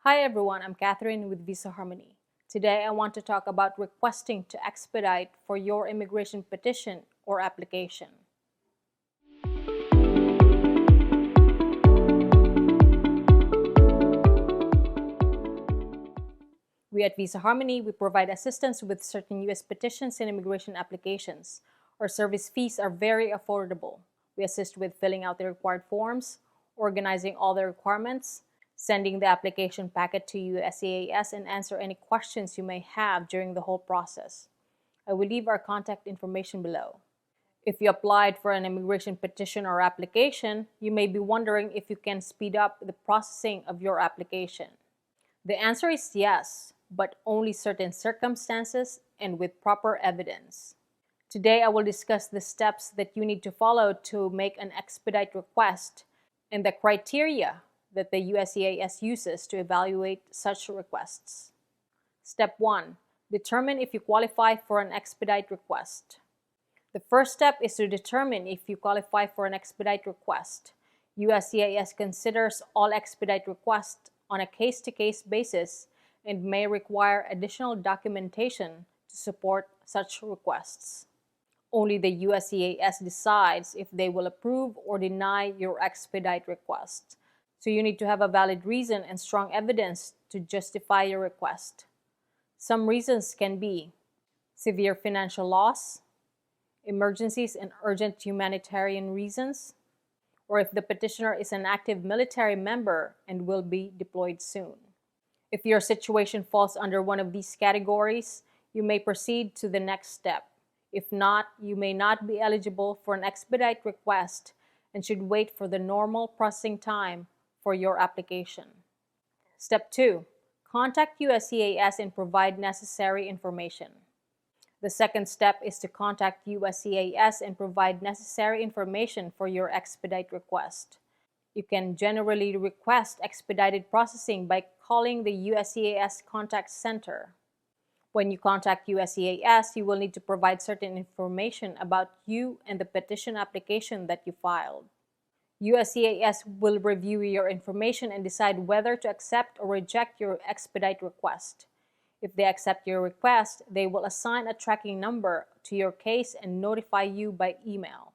Hi everyone, I'm Catherine with Visa Harmony. Today I want to talk about requesting to expedite for your immigration petition or application. We at Visa Harmony, we provide assistance with certain U.S. petitions and immigration applications. Our service fees are very affordable. We assist with filling out the required forms, organizing all the requirements, sending the application packet to USCIS, and answer any questions you may have during the whole process. I will leave our contact information below. If you applied for an immigration petition or application, you may be wondering if you can speed up the processing of your application. The answer is yes, but only certain circumstances and with proper evidence. Today, I will discuss the steps that you need to follow to make an expedite request and the criteria that the USCIS uses to evaluate such requests. Step 1. Determine if you qualify for an expedite request. The first step is to determine if you qualify for an expedite request. USCIS considers all expedite requests on a case-to-case basis and may require additional documentation to support such requests. Only the USCIS decides if they will approve or deny your expedite request. So you need to have a valid reason and strong evidence to justify your request. Some reasons can be severe financial loss, emergencies and urgent humanitarian reasons, or if the petitioner is an active military member and will be deployed soon. If your situation falls under one of these categories, you may proceed to the next step. If not, you may not be eligible for an expedite request and should wait for the normal processing time for your application. Step 2. Contact USCIS and provide necessary information. The second step is to contact USCIS and provide necessary information for your expedite request. You can generally request expedited processing by calling the USCIS Contact Center. When you contact USCIS, you will need to provide certain information about you and the petition application that you filed. USCIS will review your information and decide whether to accept or reject your expedite request. If they accept your request, they will assign a tracking number to your case and notify you by email.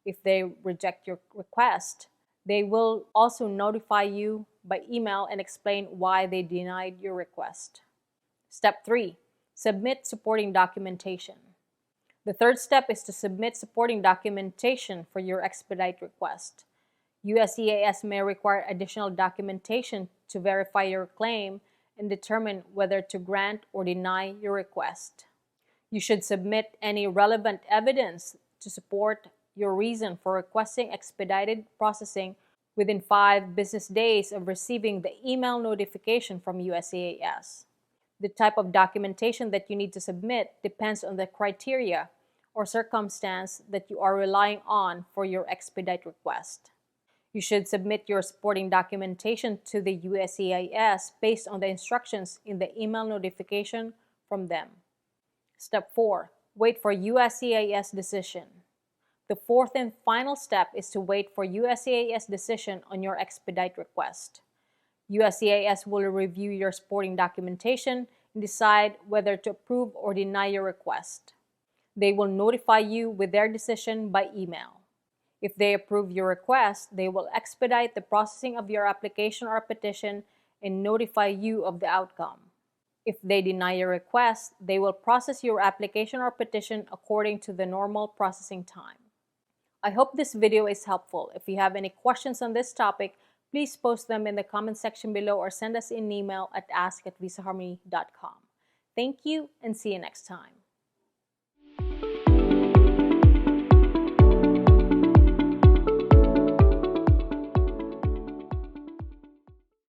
If they reject your request, they will also notify you by email and explain why they denied your request. Step 3. Submit supporting documentation. The third step is to submit supporting documentation for your expedite request. USCIS may require additional documentation to verify your claim and determine whether to grant or deny your request. You should submit any relevant evidence to support your reason for requesting expedited processing within 5 business days of receiving the email notification from USCIS. The type of documentation that you need to submit depends on the criteria or circumstance that you are relying on for your expedite request. You should submit your supporting documentation to the USCIS based on the instructions in the email notification from them. Step 4. Wait for USCIS decision. The fourth and final step is to wait for USCIS decision on your expedite request. USCIS will review your supporting documentation and decide whether to approve or deny your request. They will notify you with their decision by email. If they approve your request, they will expedite the processing of your application or petition and notify you of the outcome. If they deny your request, they will process your application or petition according to the normal processing time. I hope this video is helpful. If you have any questions on this topic, please post them in the comment section below or send us an email at ask@visaharmony.com. Thank you and see you next time.